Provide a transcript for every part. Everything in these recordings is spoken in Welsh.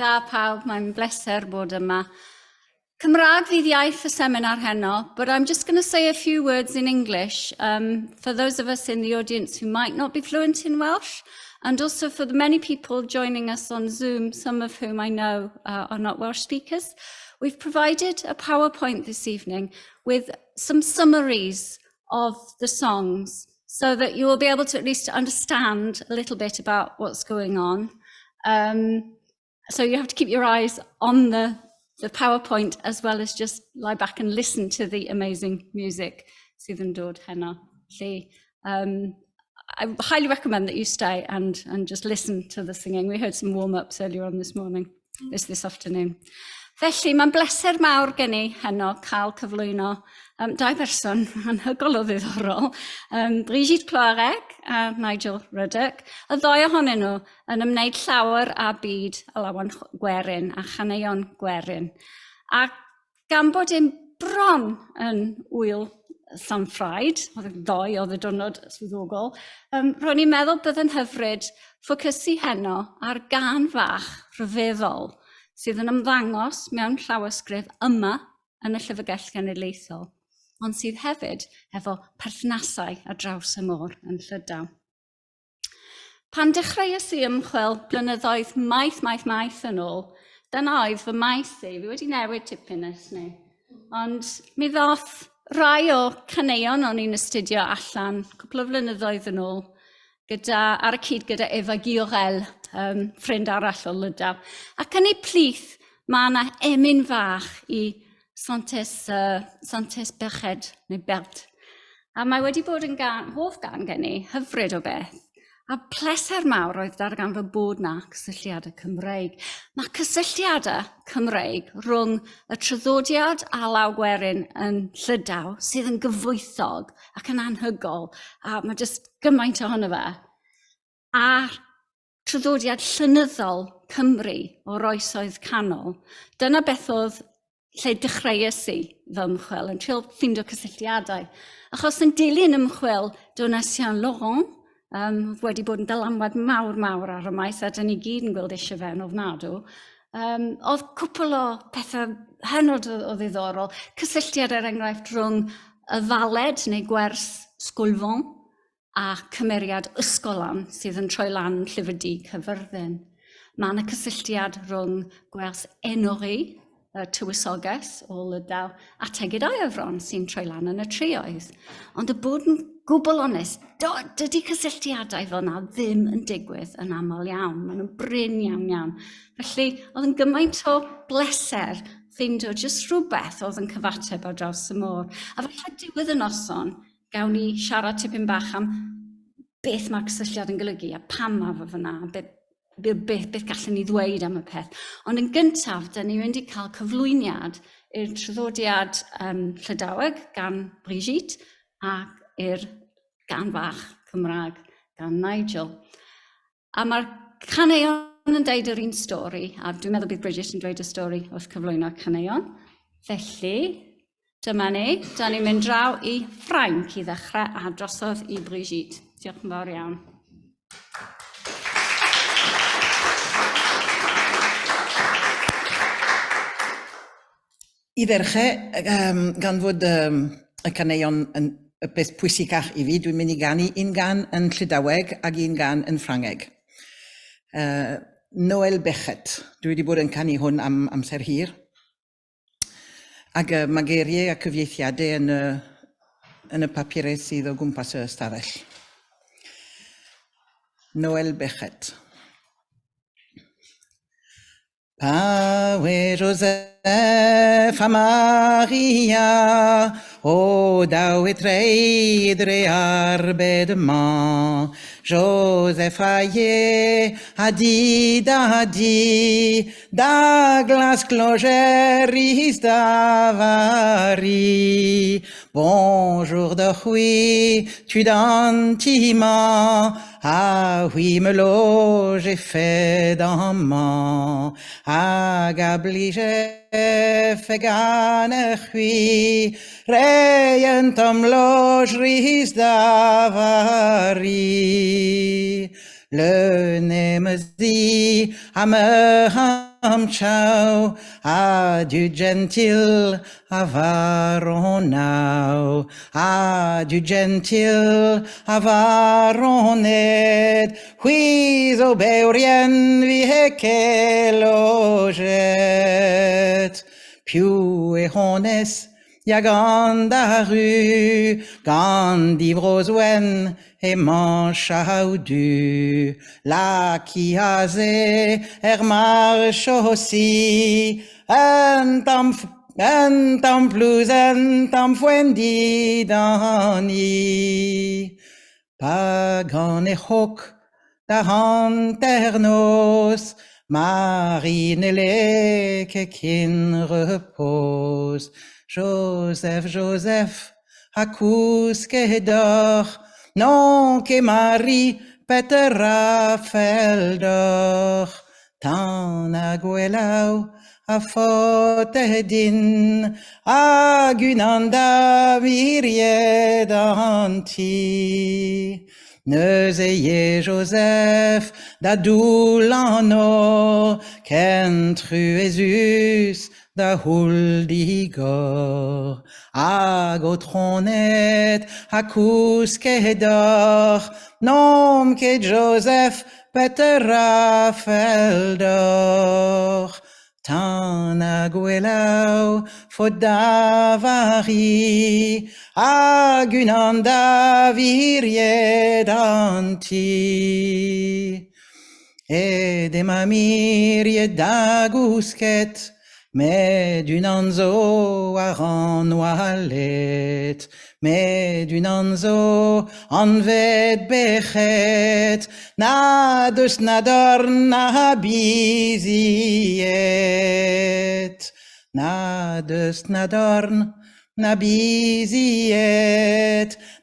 Da pawb, mae'n bleser bod yma. Cymraeg fydd iaith y seminar heno, but I'm just going to say a few words in English for those of us in the audience who might not be fluent in Welsh, and also for the many people joining us on Zoom, some of whom I know are not Welsh speakers. We've provided a PowerPoint this evening with some summaries of the songs so that you will be able to at least understand a little bit about what's going on. So you have to keep your eyes on the PowerPoint as well as just lie back and listen to the amazing music sydd yn dod heno. I highly recommend that you stay and just listen to the singing. We heard some warm-ups earlier on this morning, this afternoon. Felly, mae'n bleser mawr gen i heno cael cyflwyno dau berson anhygol o ddiddorol, Brigitte Kloareg a Nigel Ruddock, y ddoi ohonyn nhw yn ymwneud llawer a byd a lawan gwerin a chaneuon gwerin. A gan bod dim bron yn wyl Llanffraid, oedd y ddoi oedd y diwrnod swyddogol, ro'n i'n meddwl byddai'n hyfryd ffocysu heno ar gân fach rhyfeddol sydd yn ymddangos mewn llawysgrif yma yn y Llyfrgell Genedlaethol, ond sydd hefyd efo perthnasau ar draws y môr yn Llydaw. Pan dechreuais i ymchwil blynyddoedd maith yn ôl, dyna oedd fy maes i, fi wedi newid tipyn nes ni. Ond mi ddoth rai o caneuon o'n i'n astudio allan, cwpl o flynyddoedd yn ôl, ar y cyd gyda Efa Giorel, ffrind arall o Llydaw. Ac yn ei plith, mae yna emyn fach i Santes Berc'hed, neu Berc'hed. A mae wedi bod yn hoff gan gen i, hyfryd o beth. A pleser mawr oedd darganfod bod na cysylltiadau Cymreig. Mae cysylltiadau Cymreig rhwng y traddodiad a law gwerin yn Llydaw sydd yn gyfoethog ac yn anhygol, a mae jyst gymaint ohono fe. A traddodiad llenyddol Cymru o'r oesoedd canol. Dyna beth oedd lle dechreuais i fy ymchwil, yn trio ffindo cysylltiadau. Achos yn dilyn ymchwil Donesian Laurent, wedi bod yn dylanwad mawr ar y maes, a dyn ni gyd yn gweld eisiau fe'n ofnadw. Oedd cwpl o pethau hynod o ddiddorol, cysylltiad enghraifft rhwng y faled neu gwers sgwlfon a cymeriad ysgolan sydd yn troi lan Llyfr Du Cyfyrddin. Mae yna cysylltiad rhwng gwers enori, y tywysoges o Llydaw, a Tegidau Efron sy'n troi lan yn y trioedd. Ond y bod yn gwbl onest, dydy cysylltiadau fel yna ddim yn digwydd yn aml iawn. Maen nhw'n brin iawn. Felly, oedd yn gymaint o bleser ffindo jyst rhywbeth oedd yn cyfateb ar draws y môr. A falle diwedd y noson, gawn ni siarad tipyn bach am beth mae'r cysylltiad yn golygu a pam mae fe fyna, beth gallwn ni ddweud am y peth. Ond yn gyntaf, dyn ni wedi cael cyflwyniad i'r traddodiad Llydaweg gan Brigitte ac i'r gan fach Cymraeg gan Nigel. A mae'r caneuon yn deud yr un stori, a dwi'n meddwl bydd Brigitte yn dweud y stori wrth cyflwyno caneuon. Felly, dyma ni, da ni'n mynd draw i Ffrainc i ddechrau a drosodd i Brigitte. Diolch yn fawr iawn. I ddechrau, gan fod y caneuon yn y beth pwysicach i fi, dwi'n mynd i ganu un gan yn Llydaweg ac un gan yn Ffrangeg. Noel Berc'hed, dwi wedi bod yn canu hwn am amser hir. Ac mae geiriau a cyfieithiadau yn y papurau sydd o gwmpas y stafell. Noel Berc'hed. Pawe Joseph a Maria, o daw e treidre arbedement. Joseph a ye, a di, da glas clogeris davari. Bonjour de oui, tu d'antiment, ah oui, me lo j'ai fait d'amant. Agablige fegan hui, reyen tom logeris davari. Le nemesi a me ciao, adieu gentil avaronau, adieu gentil avaronet, huiz o beurien vi hekeloget, più e hones, ja gant da rue, gant divrosoen e manchau du, la qui haze marche aussi, un tam plus un tam fwendi dani, pagan e hoc da hanternos, Marine le que kin repose, Joseph, Joseph, à cous que dort, non que Marie, Petra feldor, tan aguelau, a fotedin, a gunanda viriedanti. Neuseye Joseph, da doulano, qu'entru Jésus, da huldigor, a gotronet, a cous que dor, nom que Joseph, Petra feldor, tan aguelau, fodavari, agunanda viriedanti. E de mamirie d'agusket, mais d'une anzo a rannoalet, mais d'une anzo an vet bechet, na deus nadorn na biziet, na deus nadorn na biziet,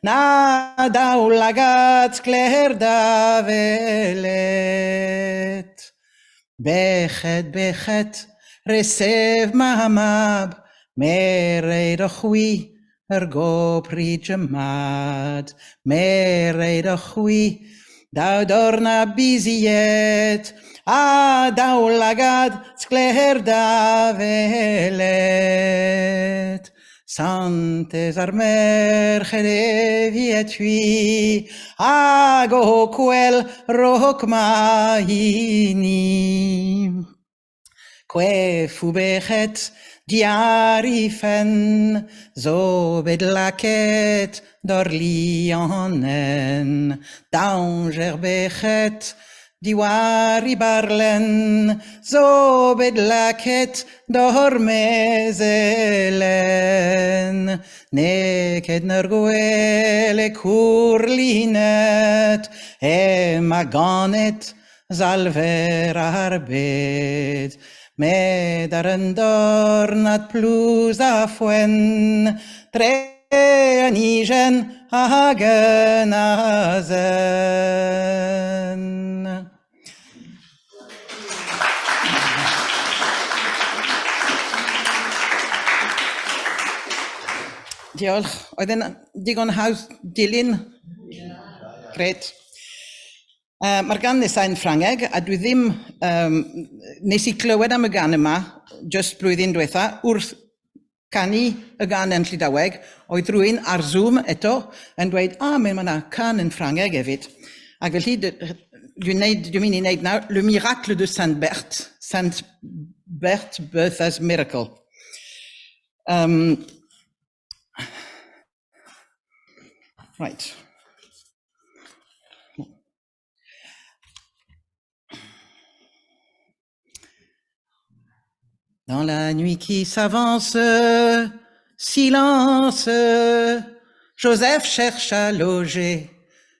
na daoulagat clair da velet. Berc'hed, Berc'hed, resev mahamab, mereid o chwi, go pryd jymad, mereid o chwi, daw dorna biziet, a daoulagad sgler da velet. Santes ar merched evietui, ag o quel roc maini. Que fu Berc'hed diari fen, zo bedlaket d'Orlionen, danger Berc'hed diwari barlen, zo bedlaket d'Ormezelen, neked nergwel e courlinet, e maganet zalver ar bed, med ar yn dornad plws a ffwen, tre anigen ag yn azen. Diolch. Oedd yn digon haws dilyn? Gret. Mae'r gan nesaf yn Ffrangeg, a dwi ddim, nes I clywed am y gan yma, just blwyddyn diwetha, wrth canu y gan yn Llydaweg, oedd rhywun ar Zoom eto yn dweud, mae yna can yn Ffrangeg hefyd. Ac felly, dwi'n mynd I wneud nawr, le miracle de Saint Berc'hed, Saint Berc'hed Bertha's miracle. Right. Dans la nuit qui s'avance, silence, Joseph cherche à loger,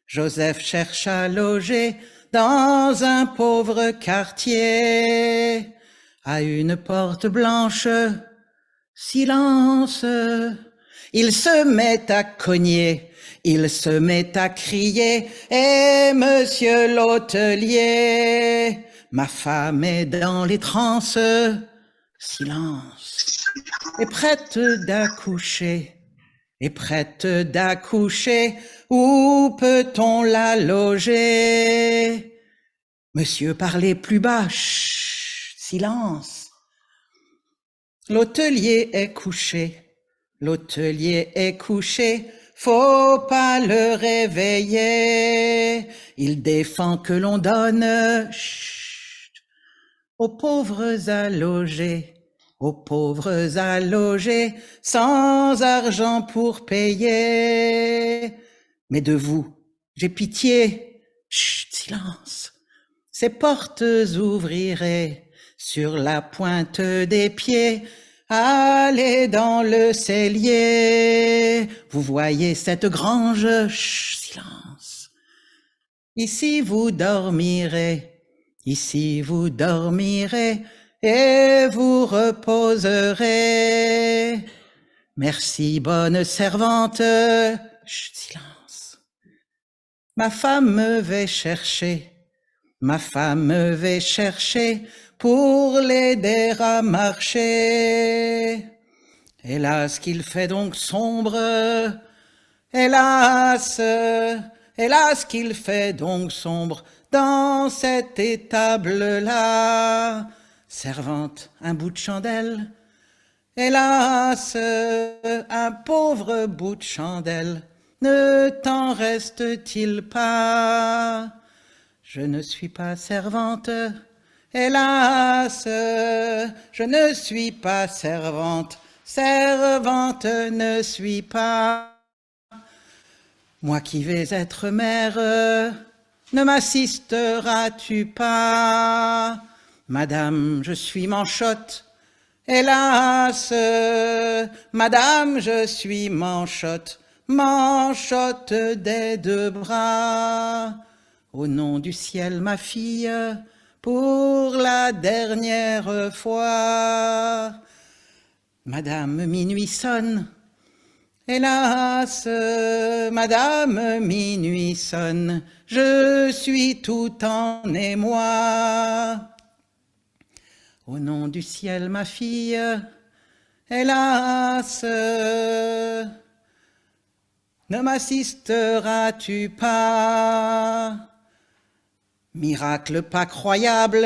Joseph cherche à loger dans un pauvre quartier, à une porte blanche, silence, il se met à cogner, il se met à crier, et monsieur l'hôtelier, ma femme est dans les transes, silence, est prête d'accoucher, est prête d'accoucher, où peut-on la loger? Monsieur, parlez plus bas, chut, silence. L'hôtelier est couché, l'hôtelier est couché, faut pas le réveiller. Il défend que l'on donne chut, aux pauvres allogés, aux pauvres allogés, sans argent pour payer. Mais de vous, j'ai pitié, chut, silence. Ces portes ouvriraient sur la pointe des pieds. Allez dans le cellier. Vous voyez cette grange, chut, silence. Ici vous dormirez, ici vous dormirez et vous reposerez. Merci, bonne servante. Chut, silence. Ma femme me va chercher. Ma femme me va chercher pour l'aider à marcher. Hélas, qu'il fait donc sombre. Hélas, hélas, qu'il fait donc sombre dans cette étable-là. Servante, un bout de chandelle. Hélas, un pauvre bout de chandelle. Ne t'en reste-t-il pas? Je ne suis pas servante, hélas, je ne suis pas servante, servante ne suis pas. Moi qui vais être mère, ne m'assisteras-tu pas? Madame, je suis manchotte, hélas, madame, je suis manchotte, manchotte des deux bras. Au nom du ciel, ma fille, pour la dernière fois. Madame, minuit sonne. Hélas, madame, minuit sonne. Je suis tout en émoi. Au nom du ciel, ma fille, hélas, ne m'assisteras-tu pas? Miracle pas croyable,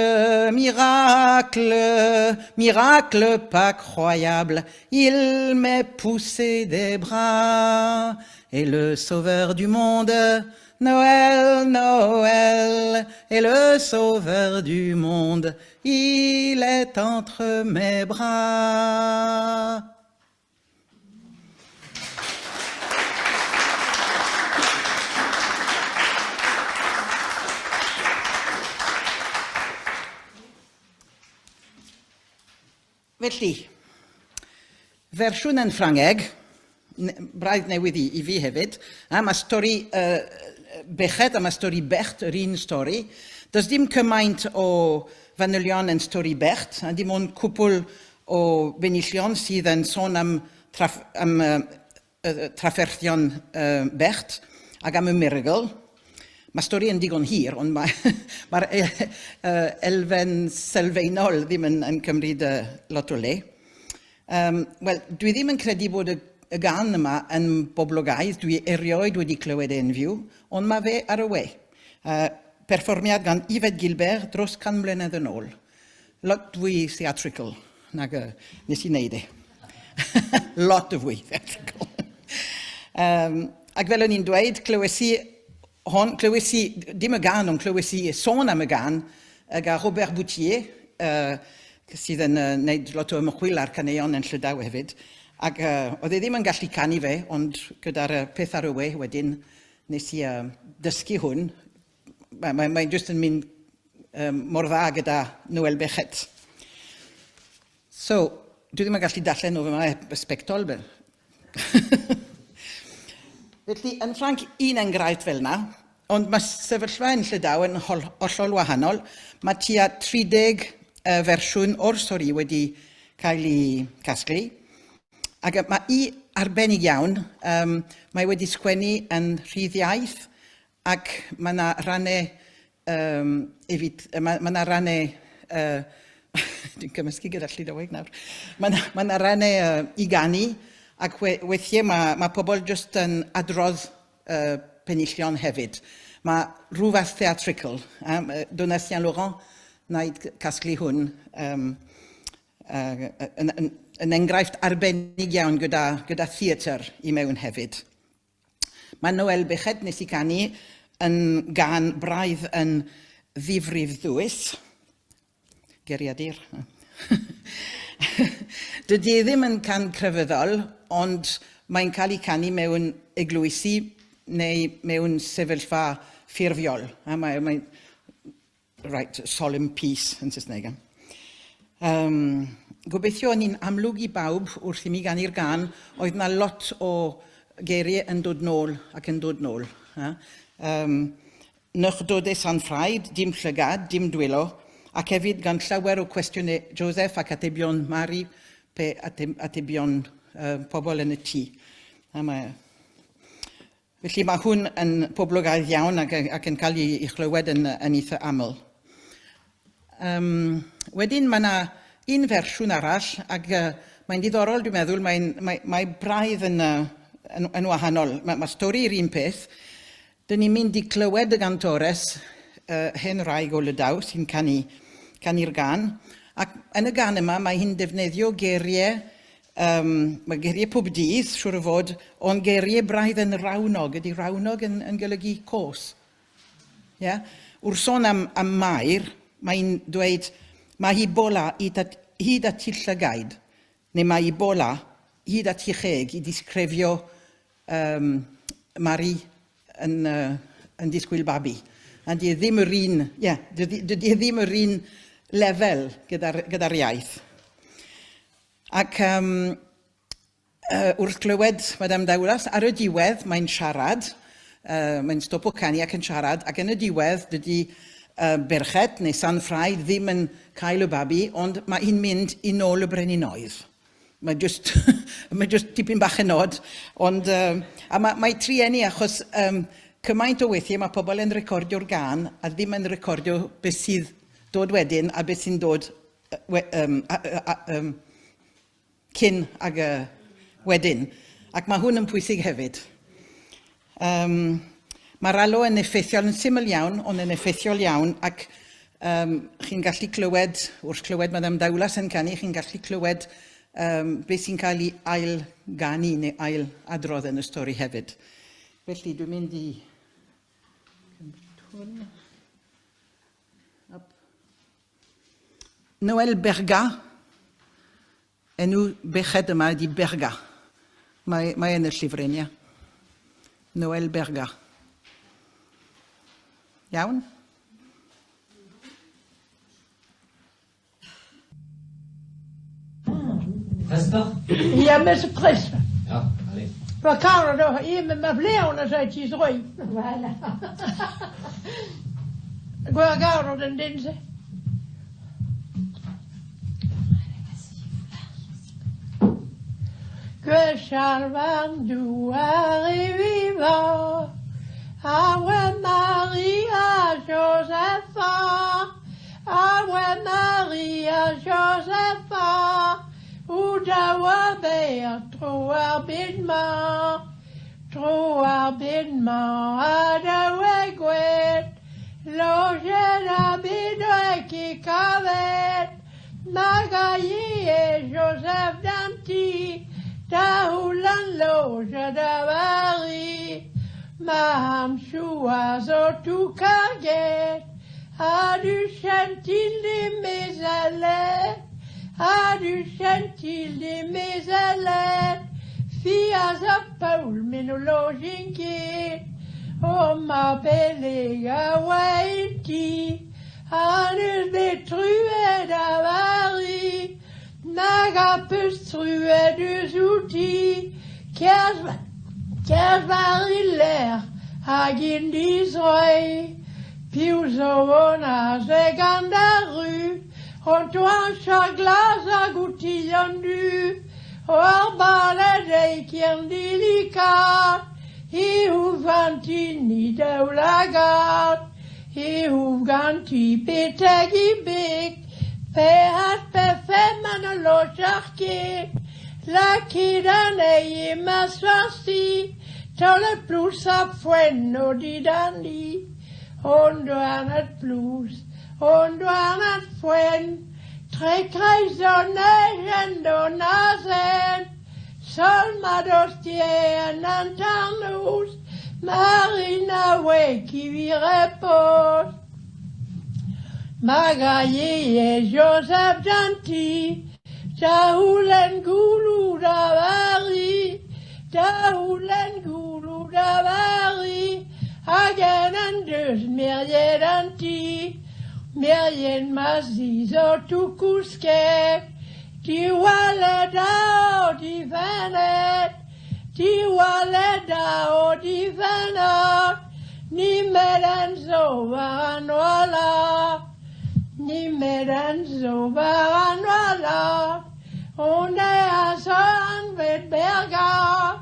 miracle, miracle pas croyable, il m'est poussé des bras, et le sauveur du monde, Noël, Noël, et le sauveur du monde, il est entre mes bras. Felly, fersiwn yn Ffrangeg, braidd newydd i fi hefyd, mae stori Berc'hed a mae stori Berc'hed, yr un stori. Does dim cymaint o fanylion yn stori Berc'hed, a dim ond cwpl o benillion sydd yn sôn am trafferthion Berc'hed ac am y miracle. Mae stori yn digon hir, ond mae'r elfen sylfaenol ddim yn cymryd lot o le. Wel, dwi ddim yn credu bod y gan yma yn boblogaidd. Dwi erioed wedi clywed enfiw, ond mae fe ar y we. Perfformiad gan Yvette Gilbert dros 100 mlynedd yn ôl. Lot fwy theatrical nag nes i wneud e. Lot o fwy theatrical. Ac fel o'n i'n dweud, clywes i, dim y gan, ond clywes i sôn am y gan gyda Robert Boutier, sydd yn gwneud lot o ymchwil ar caneuon yn Llydaw hefyd. Ac oedd e ddim yn gallu canu fe, ond gyda'r peth ar y we wedyn, nes i dysgu hwn. Mae'n just yn mynd mor dda gyda Noel Berc'hed. So, dwi ddim yn gallu darllen o fe mae sbectol. Felly, yn Ffranc, un enghraifft fel yna, ond mae sefyllfa yn Llydaw yn hollol wahanol. Mae tua 30 fersiwn o'r stori wedi cael ei casglu. Ac mae i arbennig iawn, mae wedi sgwennu yn rhyddiaeth, ac mae yna rannau, dwi'n cymysgu gyda Llydaweg nawr, mae yna rannau i ganu, ac weithiau mae pobl just yn adrodd penillion hefyd. Mae rhywbeth theatrical. Donatien Laurent wneud casglu hwn yn enghraifft arbennig iawn gyda theatr I mewn hefyd. Mae Noel Berc'hed nes I canu yn gan braidd yn ddifrif ddwys. Geriadur. Dydy ddim yn can crefyddol, ond mae'n cael ei canu mewn eglwysi neu mewn sefyllfa ffurfiol. Mae right, solemn peace yn Saesneg. Gobeithio ni'n amlwg I bawb wrth I mi ganu'r gan, oedd yna lot o geiriau yn dod nôl ac yn dod nôl. Nych dodau San Ffraid, dim llygad, dim dwylo, ac hefyd gan llawer o cwestiynau Joseph ac atebion Mari, pe atebion pobl yn y tŷ. Felly mae hwn yn poblogaidd iawn ac yn cael ei chlywed yn eitha aml. Wedyn mae yna un fersiwn arall, ac mae'n diddorol dwi'n meddwl, mae braidd yn wahanol. Mae stori'r un peth. Dyn ni'n mynd I clywed y gantores hen wraig o Lydaw sy'n canu'r gan. Ac yn y gan yma mae hi'n defnyddio geiriau, mae geiriau pob dydd, siwr o fod, ond geiriau braidd yn rawnog. Ydy rawnog yn golygu cos. Yeah? Wrth sôn am Mair, mae'n dweud, mae hi bola hyd at I llygaid, neu mae hi bola hyd at I cheg I disgrifio Mari yn disgwyl babi. A dydy ddim yr un, dydy ddim yr un lefel gyda'r iaith. Ac wrth glywed Madame Dawlas, ar y diwedd mae'n siarad, mae'n stopo canu ac yn siarad, ac yn y diwedd dydy Berc'hed neu San Ffraid ddim yn cael y babi, ond mae hi'n mynd I nôl y brenhinoedd. Mae just tipyn bach yn od, ond mae trienni achos cymaint o weithiau mae pobl yn recordio'r gan a ddim yn recordio beth sydd dod wedyn a beth sy'n dod cyn ag wedyn. Ac mae hwn yn pwysig hefyd. Mae'r alw yn effeithiol yn syml iawn, ond yn effeithiol iawn, ac chi'n gallu clywed, wrth clywed Madame Dawlas yn canu, chi'n gallu clywed beth sy'n cael ei ail-ganu neu ail-adrodd yn y stori hefyd. Felly dwi'n mynd I hwn. Noel Berc'hed, enw Berc'hed yma ydi Berc'hed. Mae yn y llyfryn, ia. Noel Berc'hed. Iawn? Presper? Ja, met z'n presper. Ja, allez. We gaan er nog in met mijn vleeuwen, dan zei hij zo. Ik wil gaan er dan dinsdag. Que Charvan du arriva, Ave Maria Josepha, Ave Maria Josepha, Udawa bear, trop arbidement, Adawe gwet, loge d'abidwe qui cavet, Magayi et Joseph Danti, Daoulan loge d'Avari, Maham Chouazo tout carguet, a du chantil de mes ailettes, a du chantil de mes ailettes, fias a Paul menologinki, o ma belle Hawaii, a nu détrué d'Avari, naga pestrué deux outils, Kers variller, hagin d'Israël, pius ovona zegandaru, Antoine Chaglas agoutillan du, Orbalade kien delicat, Iuvantini daulagat, Iuvanti petegi bek, Pehat pefeman lo charket, La kidane maswasi, Tole plus a fueno di dandi, Ondo anat plus, und waren Freund, trägreich Sonne und Nasen, soll ma dos tien antarnus, Marina weki vi repos. Magaye et Joseph Janti, Jahulen Gulu Davari, Jahulen Gulu Davari, Hagen and Dus Myriad Anti, Myriad Mazizo Tukuske, Tiwaleda o Divanet, Tiwaleda o Divanot, Nimedanzo Varanola. Ni medan så varandra, och när så han vet berga,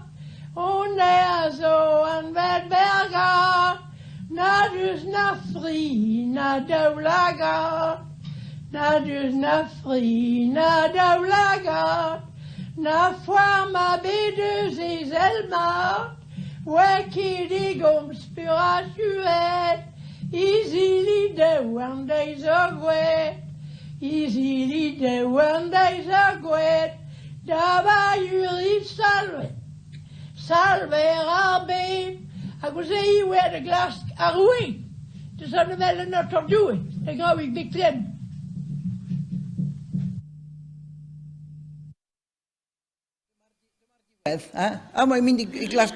och när så han vet berga, när du snart fri, när du lagar, när du snart fri, när du lagar, när forma bedus i selma, väckig om spirituet. Easily one day's a great, easily one day's a great, dava yuri salve, salve rabbe. I could say you had a glass arui, the son of Ellen not to do it, the growing big clean. Mae'n mynd i glas...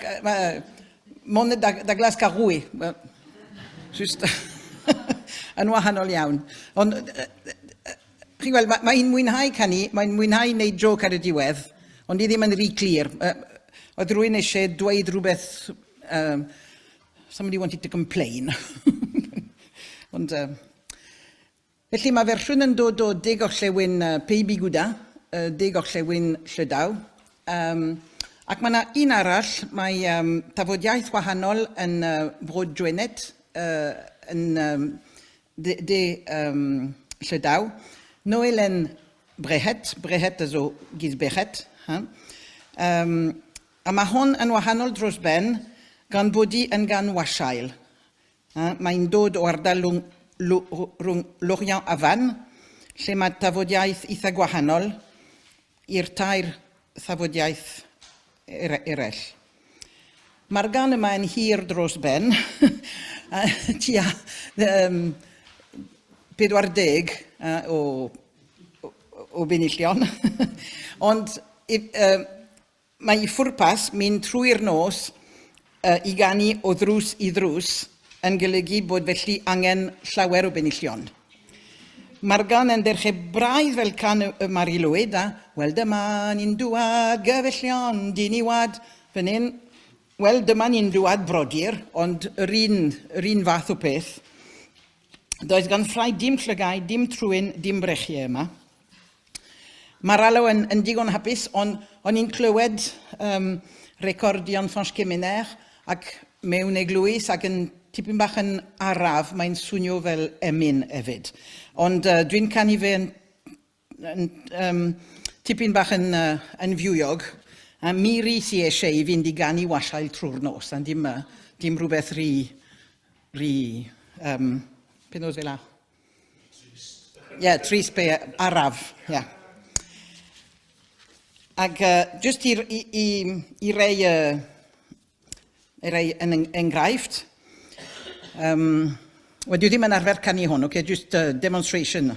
Moned da glas carwy. Just yn wahanol iawn. Ond, chi gweld, mae'n mwynhau canu, mae'n mwynhau wneud joc ar y diwedd, ond i ddim yn rhy clir. Oedd rhywun eisiau dweud rhywbeth, somebody wanted to complain. Ond, felly mae fersiwn yn dod o 10 orllewin Peibi Gwda, 10 orllewin Llydaw. Ac mae yna un arall, mae tafodiaeth wahanol yn Brîd Dwenet, yn Llydaw. Noel yn Berc'hed, Berc'hed is o gys Berc'hed. A mae hon yn wahanol dros ben gan bod i yn gan wasiail. Mae'n dod o ardal rhwng Lorient a Fan, lle mae tafodiaeth eitha gwahanol i'r tair tafodiaeth eraill. Mae'r gan yma yn hir dros ben, tua 40 o benillion, ond mae ffwrpas mynd trwy'r nos i ganu o ddrws i ddrws yn golygu bod felly angen llawer o benillion. Mae'r gan yn derchau braidd fel can y Marilwyd, a wel dyma ni'n dŵad gyfellion, dyn ni wad fan hyn. Wel, dyma ni'n dŵad brodyr, ond yr un fath o peth. Does gan ffrai dim llygau, dim trwyn, dim brechiau yma. Mae'r alw yn digon hapus, ond o'n i'n clywed recordion Franche Kemener ac mewn eglwys ac yn tipyn bach yn araf, mae'n swnio fel emyn hefyd. Ond dwi'n canu fe yn tipyn bach yn fiwiog. A miri si eisiau I fynd I ganu wasiail trwy'r nos, a dim rhywbeth beth oedd fel la? Trist be araf, Ac just I rei yn enghraifft, wel, dwi ddim yn arfer canu hwn, just demonstration.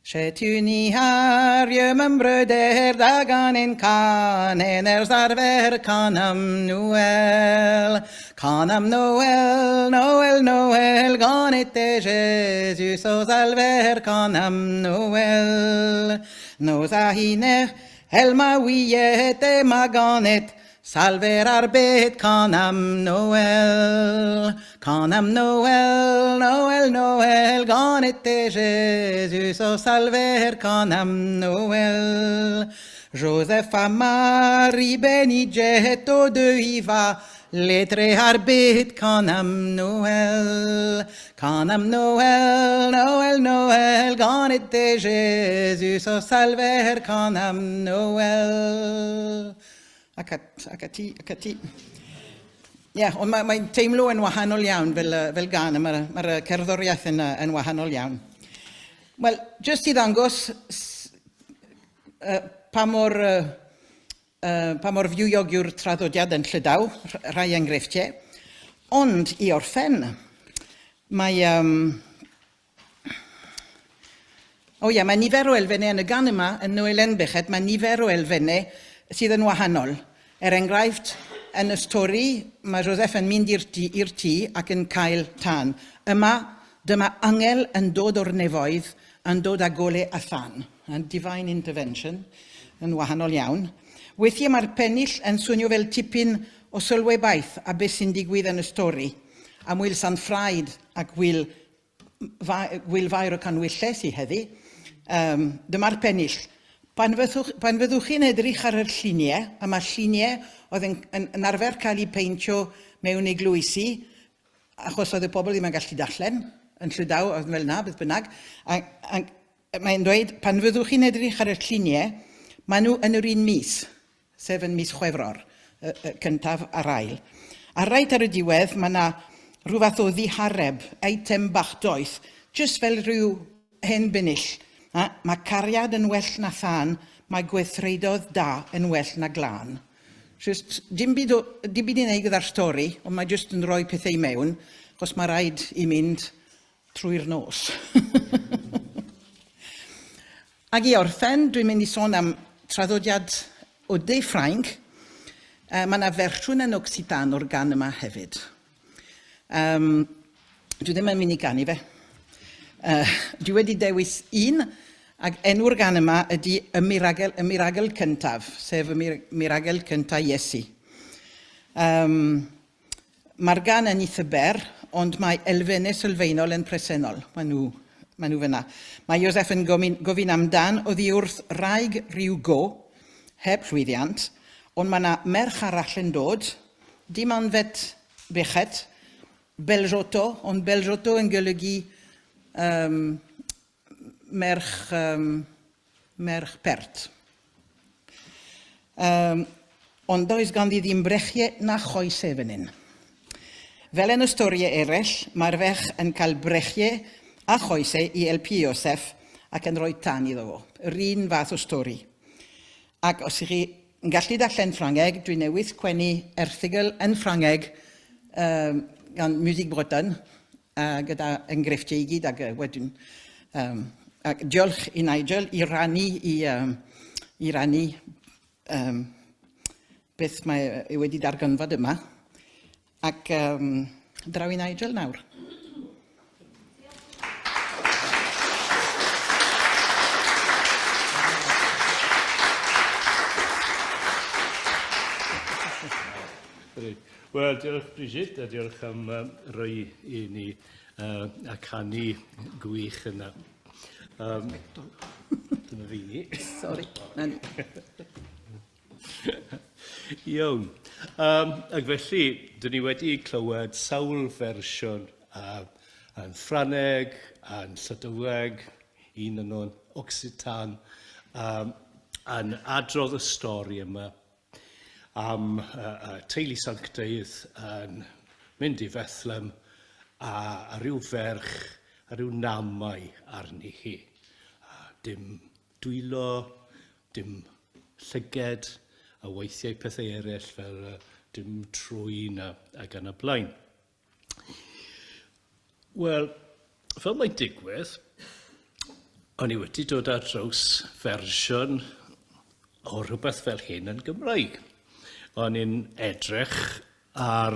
Setuni harjem yn bryder da gan ein canen ers arfer canam Noel. Canam Noel, Noel, Noel, gan ete Jesus o salver canam Noel. Nos a hiner elma wiet e maganet salver arbet canam Noel. Canam Noel, Noel, Noel, gan ete Jesus o salver canam Noel. Joseph a Marie Beniget o de Iva, lettre arbet canam Noel. Canam Noel, Noel, Noel, gan ete Jesus o salver canam Noel. Ac ati. Ond mae'n teimlo yn wahanol iawn fel gan, mae'r cerddoriaeth yn wahanol iawn. Wel, jyst I ddangos pa mor fywiog yw'r traddodiad yn Llydaw, rhai enghreifftiau, ond I orffen, mae nifer o elfennau yn y gan yma, yn Nwylen Berc'hed, mae nifer o elfennau sydd yn wahanol. Enghraifft, yn y stori, mae Joseph yn mynd i'r tŷ ac yn cael tân. Dyma angel yn dod o'r nefoedd, yn dod â golau a than. Divine intervention, yn wahanol iawn. Weithiau mae'r pennill yn swnio fel tipyn o sylwebaeth a beth sy'n digwydd yn y stori. Am wyl San Ffraid ac wyl fair o canwyllau sydd heddi. Dyma'r pennill. Pan fyddwch chi'n edrych ar yr lluniau, a mae lluniau oedd yn arfer cael eu peintio mewn eglwysi, achos oedd y pobl ddim yn gallu darllen, yn Llydaw, oedd fel na, beth bynnag. Mae'n dweud, pan fyddwch chi'n edrych ar y lluniau, maen nhw yn yr un mis, sef yn mis Chwefror, cyntaf a'r ail. A rhaid ar y diwedd, mae yna rhyw fath o ddihareb, eitem bach doeth, jyst fel rhyw hen benyll. Mae cariad yn well na than, mae gweithredoedd da yn well na glân. Dim byd I wneud gyda'r stori, ond mae jyst yn rhoi pethau mewn, achos mae rhaid I mynd trwy'r nos. Ac I orffen, dwi'n mynd I sôn am traddodiad o De Ffrainc. Mae yna fersiwn yn Occitan o'r gan yma hefyd. Dwi ddim yn mynd I ganu fe. Dwi wedi dewis un, ac enw'r gan yma ydy y miragel cyntaf, sef y miragel cyntaf Iesu. Mae'r gan yn eitha ber, ond mae elfennau sylfaenol yn presennol. Mae nhw fyna. Mae Joseph yn gofyn amdan o ddi wrth raig rhyw go, heb llwyddiant, ond mae yna merch arall yn dod, dim ond fet Berc'hed, Beljoto, ond Beljoto yn golygu merch pert. Ond does ganddi ddim brechiau na choesau fan hyn. Fel yn y storiau eraill, mae'r ferch yn cael brechiau a choesau I helpu Joseph ac yn rhoi tân iddo fo. Yr un fath o stori. Ac os ych chi yn gallu darllen Ffrangeg, dwi'n newydd sgwennu erthygl yn Ffrangeg gan Music Breton, gyda enghreifftiau I gyd, ac wedyn. Ac diolch I Nigel I rannu beth mae wedi darganfod yma. Ac draw I Nigel nawr. Wel, diolch Brigitte, a diolch am roi I ni a canu gwych yna. Dyna fi ni. Sorry. Iawn. Ac felly, dyn ni wedi clywed sawl fersiwn yn Ffrangeg, yn Llydaweg, un yn o'n Occitan, yn adrodd y stori yma am teulu sanctaidd yn mynd I Fethlem a rhyw ferch, a rhyw namau arni hi. Dim dwylo, dim llyged, a weithiau pethau eraill fel dim trwyn ac yn y blaen. Wel, fel mae'n digwydd, o'n I wedi dod ar draws fersiwn o rhywbeth fel hyn yn Gymraeg. O'n i'n edrych ar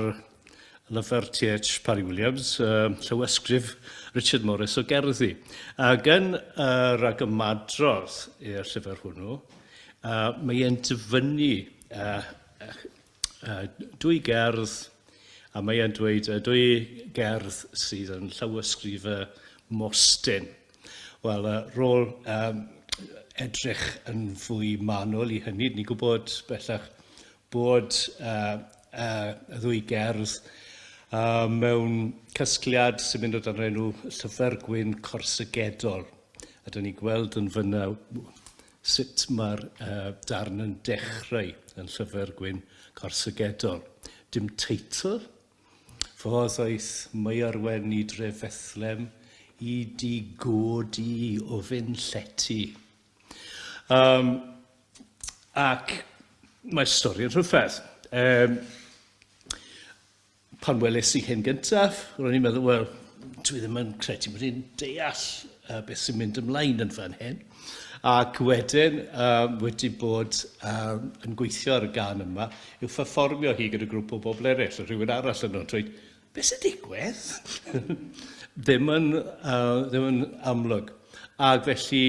lyfr T.H. Parry Williams, llywysgrif Richard Morris o Gerddi. Ac yn yr agymadrodd i'r llyfr hwnnw, mae e'n dyfynnu dwy gerdd, a mae e'n dweud dwy gerdd sydd yn llywysgrifau Mostyn. Wel, rôl edrych yn fwy manwl I hynny, ni'n gwybod bellach bod y ddwy gerdd mewn casgliad sy'n mynd o dan enw Llyfr Gwyn Corsygedol. A dyn ni'n gweld yn fyna sut mae'r darn yn dechrau yn Llyfr Gwyn Corsygedol. dim teitl. Fodd oes mae arwen I drefethlem I di godi o fynd llety. Ac mae'r stori yn rhyfedd. Pan weles I hyn gyntaf, ro'n i'n meddwl, wel, dwi ddim yn credu bod i'n deall beth sy'n mynd ymlaen yn fan hyn. Ac wedyn wedi bod yn gweithio ar y gan yma, i'w ffformio hi gyda grŵp o bobl eraill, a rhywun arall yn nhw'n dweud, beth sy'n digwydd? ddim yn amlwg. Ac felly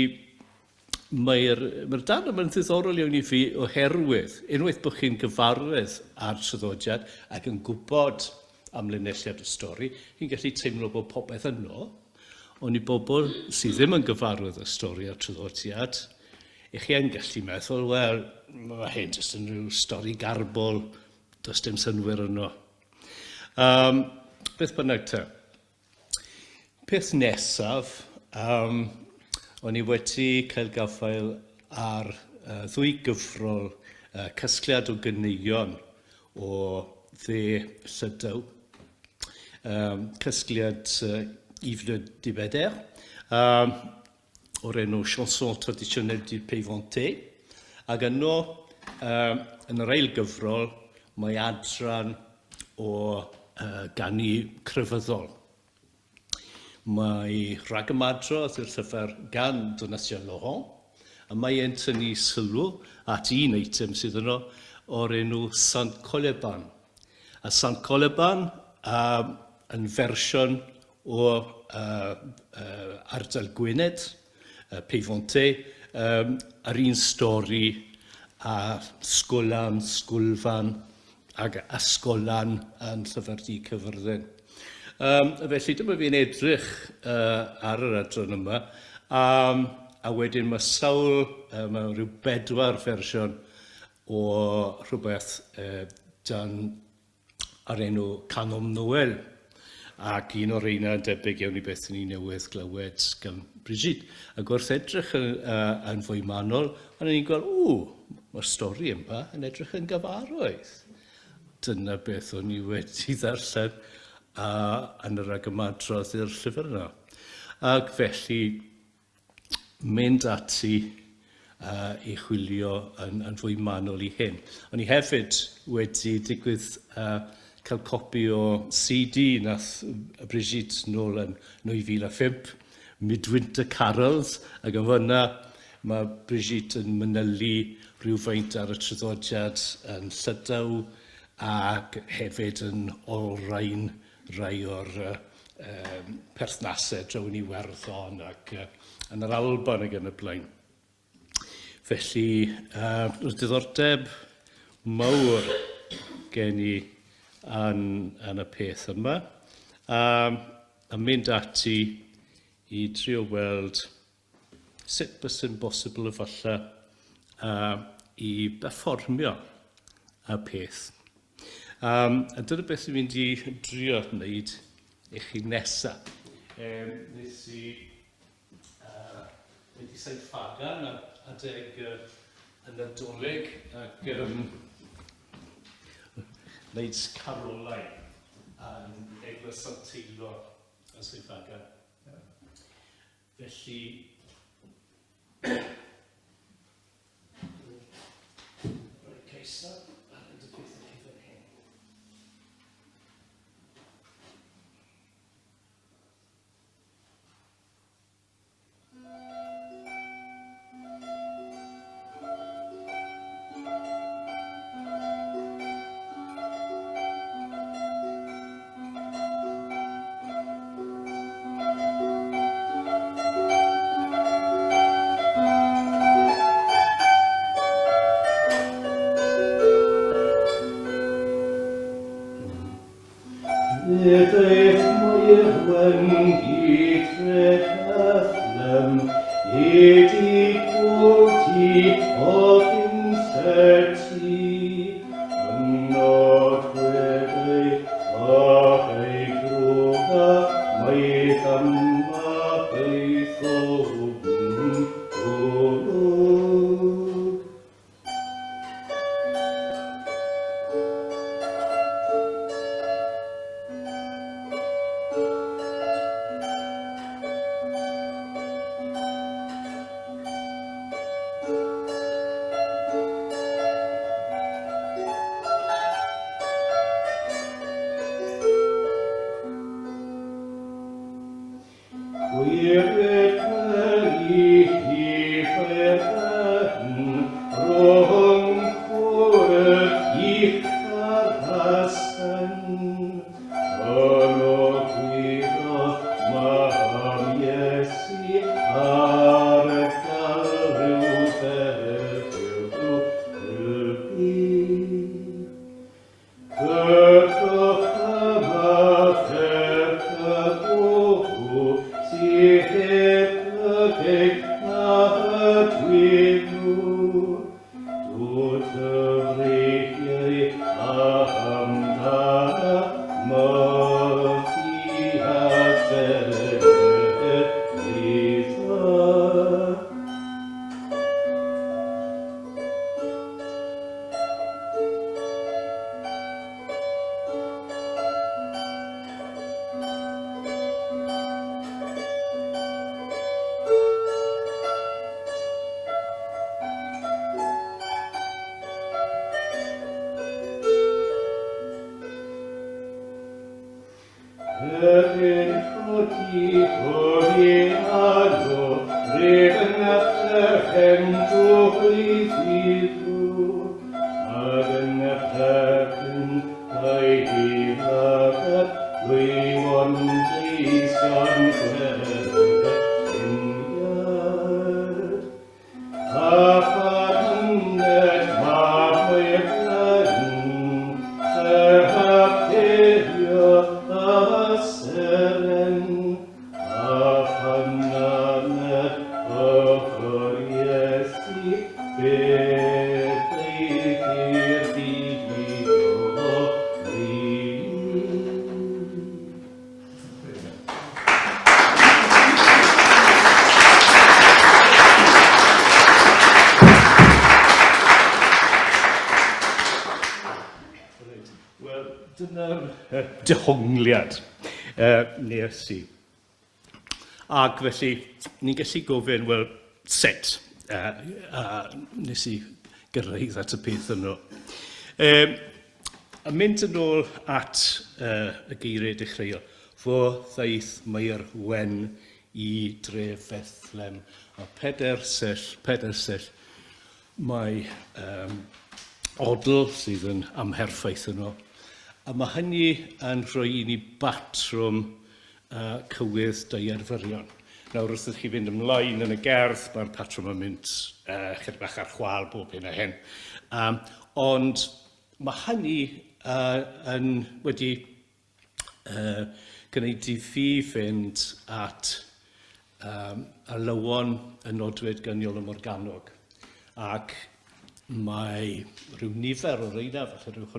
mae'r darn yma'n ddiddorol iawn I fi oherwydd, unwaith bod chi'n gyfarwydd ar traddodiad ac yn gwybod am linelliad y stori, chi'n gallu teimlo bod popeth yno, ond I bobl sydd ddim yn gyfarwydd y stori a'r traddodiad, eich chi yn gallu meddwl, wel, mae hyn jyst yn rhyw stori garbol, does dim synwyr yno. Beth bynnag te. Peth nesaf, o'n I wedi cael gaffael ar ddwy gyfrol casgliad o gyneuon o dde Llydaw. Casgliad Yves le Dibeder, o'r enw Chanson traditionnelle du Pays ac yno, yn yr ail gyfrol, mae adran o ganu crefyddol. Mae rhagymadrodd i'r llyfr gan Donatien Laurent, a mae e'n tynnu sylw at un eitem sydd yno o'r enw Sant Coleban. A Sant Coleban yn fersiwn o ardal Gwynedd, Pays ar un stori a sgwlan, sgwlfan ac ysgolan yn llyfr di Cyfyrddin. Felly dyma fi'n edrych ar yr adran yma, a wedyn mae sawl, mae rhyw 4 fersiwn o rhywbeth dan ar enw Canom Noel, ac un o'r reina yn debyg iawn I beth ni newydd glywed gan Brigitte. Ac wrth edrych yn fwy manol, ond ni'n gweld, mae'r stori yma yn edrych yn gyfarwydd. Dyna beth o'n I wedi ddarllen yn yr agymadrodd i'r llyfr yna. Ac felly, mynd ati I chwilio yn fwy manol I hyn. O'n I hefyd wedi digwydd cael copi o CD nath Brigitte nôl yn 2005, Midwinter Carols, ac yn fyna mae Brigitte yn manylu rhywfaint ar y traddodiad yn Llydaw ac hefyd yn olrhain rai o'r perthnasau drawn I Iwerddon ac yn yr Alban ac yn y blaen. Felly, roedd diddordeb mawr gen I yn y peth yma, a mynd ati I trio weld sut bysyn bosibl efallai I berfformio y peth. A dyna beth fi'n mynd I drio wneud I chi nesaf. Nes I wedi Saint Fagan adeg yn y Doleg ac wneud Caroline yn Eglwys Sant Teilo yn Saint Fagan. Felly, roi'r ceisio ar y peth I chi fan hyn. Dyna'r dehongliad nes i. Ac felly, ni'n gallu gofyn, wel, set. Nes i gyrraedd at y peth yno. A mynd yn ôl at y geiriau dechreuol, fo ddaeth mae'r wen i dref Bethlem. A peder sell, mae odl sydd yn amherffaith yno. A mae hynny yn rhoi i ni batrwm cywydd daearfyrion. Nawr, wrth chi fynd ymlaen yn y gerdd, mae'r patrwm yn mynd chydig bach ar chwal bob hyn a hyn. Ond mae hynny wedi gwneud i fi fynd at alywon y nodwyd gan Iolo Morgannwg. Ac mae rhyw nifer o reina, falle rhyw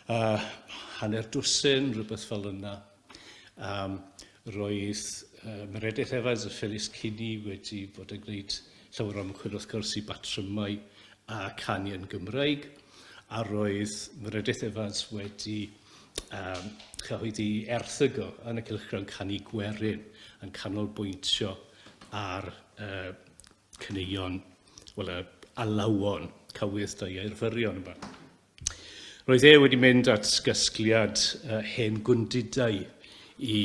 hanner dwsin, rhywbeth fel yna. Roedd Meredith Evans a Phyllis Canu wedi bod yn gwneud llawer o ymchwil wrth gwrs i batrymau a canu yn Gymraeg, a roedd Meredith Evans wedi chyhoeddi erthygo yn y cylchgrawn Canu Gwerin yn canolbwyntio ar caneuon, wel, alawon cywydd daearfyrion yma. Roedd wedi mynd at gasgliad hen gwndidau i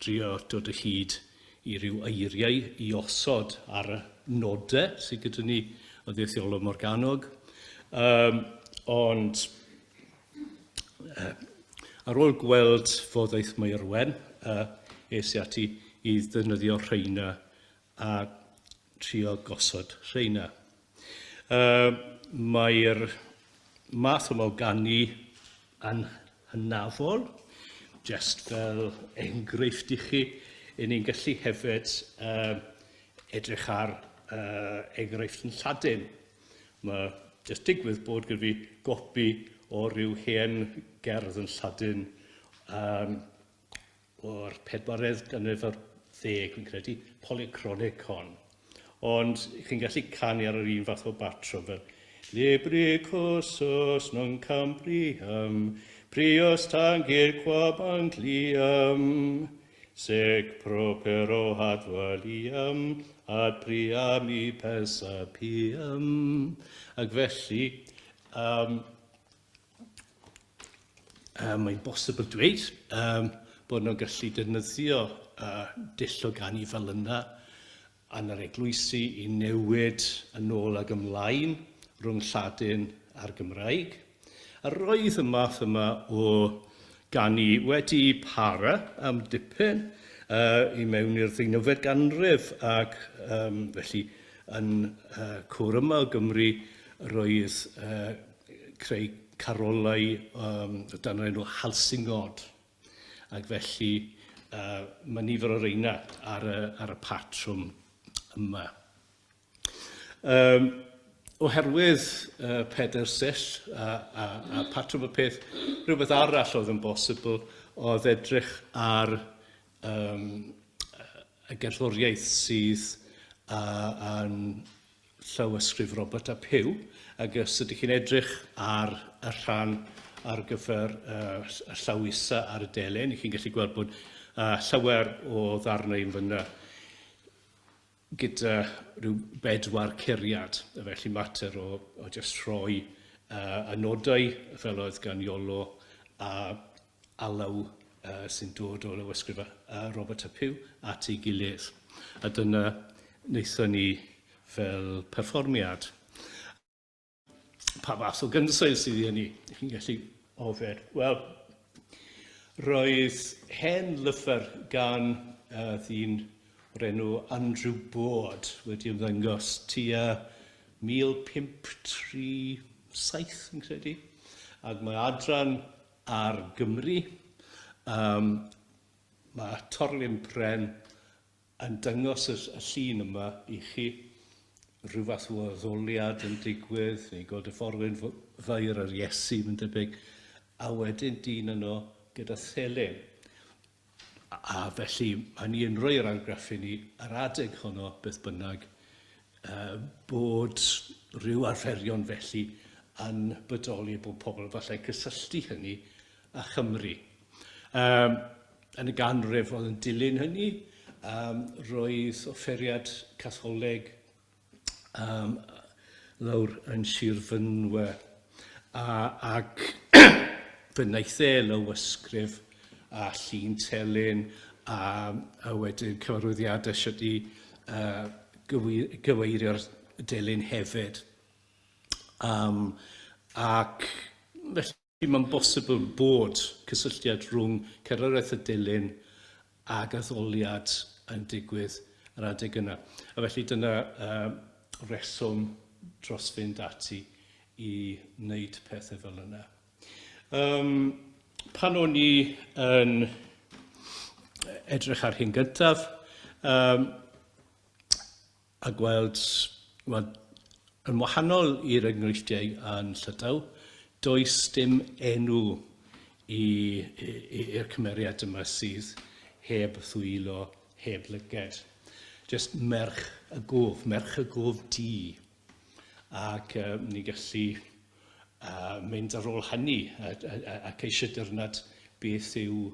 drio dod o hyd i ryw eiriau i osod ar y nodau sydd gyda ni o Iolo Morgannwg. Ond ar ôl gweld foddaeth mae'r wen, es i ati i ddefnyddio rheina a trio gosod rheina. Mae'r math o Morgani yn hynafol, just fel enghraifft i chi, ni'n gallu hefyd edrych ar enghraifft yn Lladin. Mae jyst digwydd bod gyda fi gopi o ryw hen gerdd yn Lladin o'r 14th ganrif ar 10, fi'n credu, Polychronicon. Ond chi'n gallu canu ar yr un fath o batro fel Lebricosos non cambriam, prios tangir quab angliam, sec propero ad valiam, ad priami pesapiam. Ac felly, mae'n bosibl dweud bod nhw'n gallu defnyddio dull o ganu fel yna, yn yr eglwysi i newid yn ôl ag ymlaen rhwng Lladin a'r Gymraeg. A roedd y math yma o ganu wedi para am dipyn i mewn i'r 19th ganrif ac felly yn cwr yma o Gymru roedd creu carolau dan enw Halsingod. Ac felly mae nifer o reina ar y patrwm yma. Oherwydd Peder Sill a patrwm y peth, rhywbeth arall oedd yn bosibl oedd edrych ar y gerddoriaeth sydd yn llawysgrif Robert a Puw, ac os ydych chi'n edrych ar y rhan ar gyfer y llawisa ar y delyn, chi'n gallu gweld bod llawer o ddarnau yn fyna gyda rhyw 4 curiad, felly mater o just rhoi y nodau fel oedd gan Iolo a alaw sy'n dod o lawysgrif Robert a Puw at ei gilydd. A dyna wnaethon ni fel perfformiad. Pa fath o gynsail sydd i hynny? Chi'n gallu ofed. Wel, roedd hen lyfr gan ddyn o'r enw Andrew Board wedi ymddangos tua 1537 yn credu. Ac mae adran ar Gymru. Mae Torlun Pren yn dangos y llun yma i chi, rhyw fath o addoliad yn digwydd, neu gweld y ffordd fair ar Iesu yn debyg, a wedyn dyn yno gyda thelyn. A felly, mae ni yn rhoi'r argraffu ni ar adeg honno beth bynnag bod rhyw arferion felly yn bodoli bod pobl falle cysylltu hynny a Chymru. Yn y ganrif oedd yn dilyn hynny, roedd offeriad Catholig lawr yn Sir Fynwe ac fe wnaeth lawysgrif a llun telyn a wedyn cyfarwyddiadau sydd i gyweirio'r delyn hefyd. Ac felly mae'n bosibl bod cysylltiad rhwng cerddoriaeth y dilyn ag addoliad yn digwydd yr adeg yna. A felly dyna reswm dros fynd ati i wneud pethau fel yna. Pan o'n i yn edrych ar hyn gyntaf a gweld yn wahanol i'r enghreifftiau yn Llydaw, does dim enw i'r cymeriad yma sydd heb ddwylo, heb lyged. Just merch y gof di. Ac ni gallu mynd ar ôl hynny ac eisiau dyrnad beth yw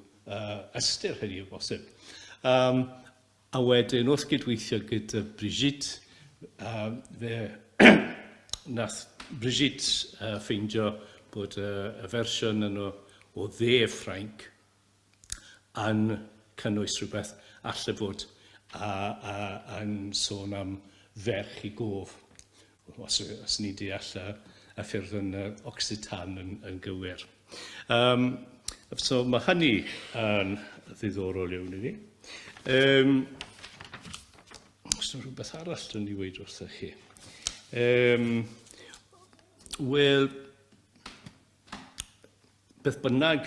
ystyr hynny o bosib. A wedyn, wrth gydweithio gyda Brigitte, nath Brigitte ffeindio bod y fersiwn yno o dde Ffrainc yn cynnwys rhywbeth allai fod yn sôn am ferch i gof. Os ni deall y ffyrdd yn Occitan yn gywir. So mae hynny yn ddiddorol iawn i ni. Oes yna rhywbeth arall yn ei weid wrtho chi? Wel, beth bynnag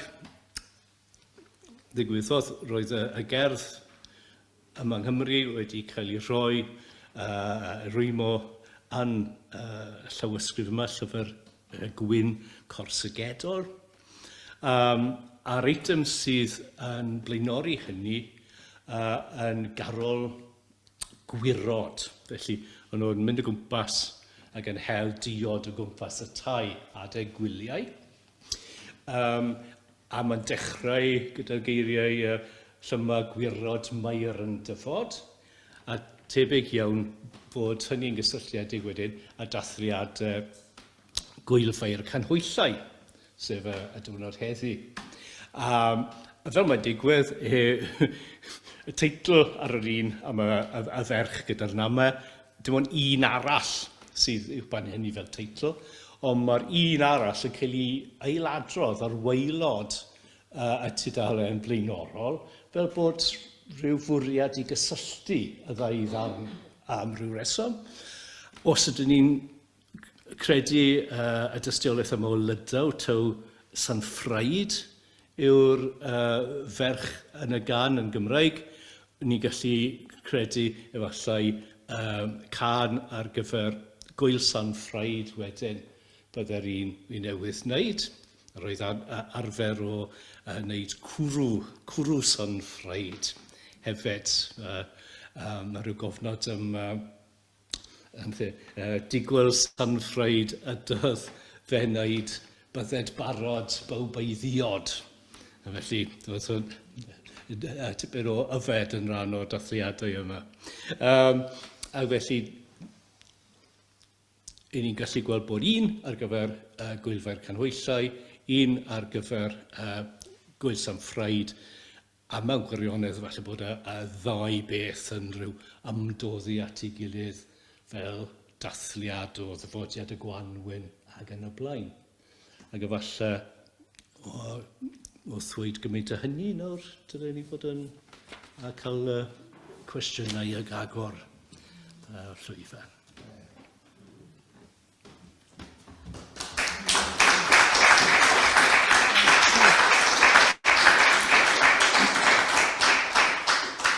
ddigwyddodd, roedd y gerdd yma yng Nghymru wedi cael ei rhoi rwymo yn llawysgrif yma, llyfr gwyn corsygedol. A'r eitem sydd yn blaenori hynny yn garol gwirod. Felly, o'n nhw'n mynd o gwmpas ac yn hel diod o gwmpas y tai adeg gwyliau. A mae'n dechrau gyda geiriau llyma gwirod mair yn dyfod. A tebyg iawn bod hynny'n gysylltiedig wedyn a dathliad gweilffair canhwyllau, sef y diwrnod heddi. Fel mae'n digwydd, y teitl ar yr un am y ferch gyda'r namau, dim ond un arall sydd i'w bannu hynny fel teitl, ond mae'r un arall yn cael ei ailadrodd ar waelod y tudalen blaenorol, fel bod rhyw fwriad i gysylltu y ddau ddarn am ryw reswm. Os ydyn ni'n credu y dystiolaeth yma o Lydaw, taw Sanfraid yw'r ferch yn y gan yn Gymraeg, ni'n gallu credu efallai can ar gyfer gwyl Sanfraid wedyn byddai'r un i newydd wneud. Roedd arfer o wneud cwrw Sanfraid hefyd. Mae rhyw gofnod am digwyl Sanfraid ydodd fe wneud bydded barod bawb ei ddiod. Felly, oedd hwn tipyn o yfed yn rhan o'r dathliadau yma. A felly, i ni'n gallu gweld bod un ar gyfer gwylfa'r canhwyllau, un ar gyfer gwyl Sanfraid, a mewn gwirionedd falle bod y ddau beth yn rhyw ymdoddi at ei gilydd fel dathliad o ddyfodiad y Gwanwyn ac yn y blaen. Ac efallai o ddweud gymaint o hynny nawr, dylen ni fod yn cael cwestiynau ag agor llwyfan.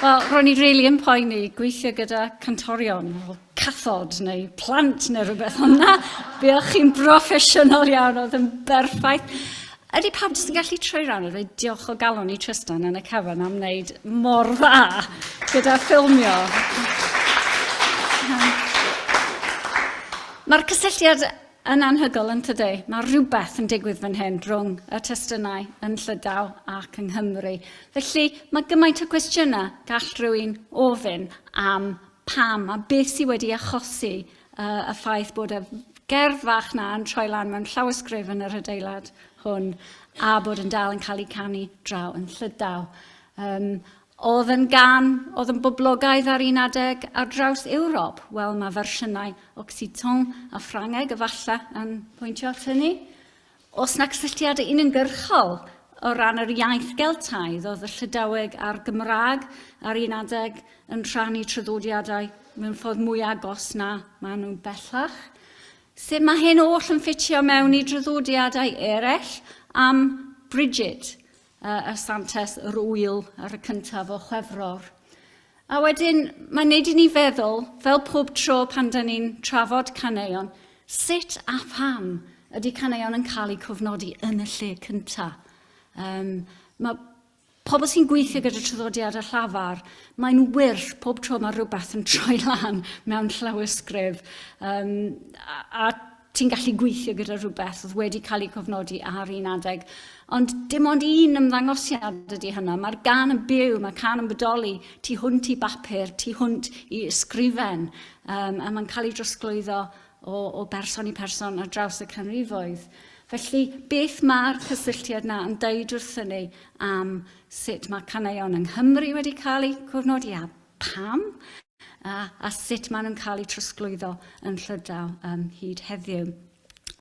Wel, ro'n i rili yn poeni gweithio gyda cantorion, cathod neu plant neu rhywbeth hwnna. Buwch chi'n broffesiynol iawn, oedd yn berffaith. Ydy pawb jyst yn gallu troi ran a dweud diolch o galon i Tristan yn y cefn am wneud mor dda gyda ffilmio. Mae'r cysylltiad yn anhygoel yn tydi. Mae rhywbeth yn digwydd fan hyn rhwng y testunau yn Llydaw ac yng Nghymru. Felly mae gymaint o cwestiynau gall rhywun ofyn am pam a beth sydd wedi achosi y ffaith bod y gerdd fach na yn troi lan mewn llawysgrif yn yr adeilad hwn a bod yn dal yn cael ei canu draw yn Llydaw. Oedd yn boblogaidd ar un adeg ar draws Ewrop. Wel, mae fersiynau Occitan a Ffrangeg efallai yn pwyntio at hynny. Os na cysylltiad uniongyrchol o ran yr iaith Geltaidd, oedd y Llydaweg a'r Gymraeg ar un adeg yn rhannu traddodiadau mewn ffordd mwy agos na maen nhw'n bellach. Sut mae hyn oll yn ffitio mewn i traddodiadau eraill am Brigitte, y Santes, yr wyl ar y cyntaf o Chwefror. A wedyn, mae'n neud i ni feddwl, fel pob tro pan dyn ni'n trafod caneuon, sut a pam ydy caneuon yn cael eu cofnodi yn y lle cyntaf. Mae pobl sy'n gweithio gyda traddodiad y llafar, mae'n wyrth pob tro mae rhywbeth yn troi lan mewn llawysgrif. A ti'n gallu gweithio gyda rhywbeth oedd wedi cael ei cofnodi ar un adeg. Ond dim ond un ymddangosiad ydy hynna. Mae'r gan yn byw, mae can yn bodoli, tu hwnt i bapur, tu hwnt i ysgrifen. A mae'n cael ei drosglwyddo o berson i person ar draws y canrifoedd. Felly, beth mae'r cysylltiad na yn deud wrthyn ni am sut mae caneuon yng Nghymru wedi cael eu cofnodi a pam? A sut maen nhw'n cael eu trosglwyddo yn Llydaw hyd heddiw.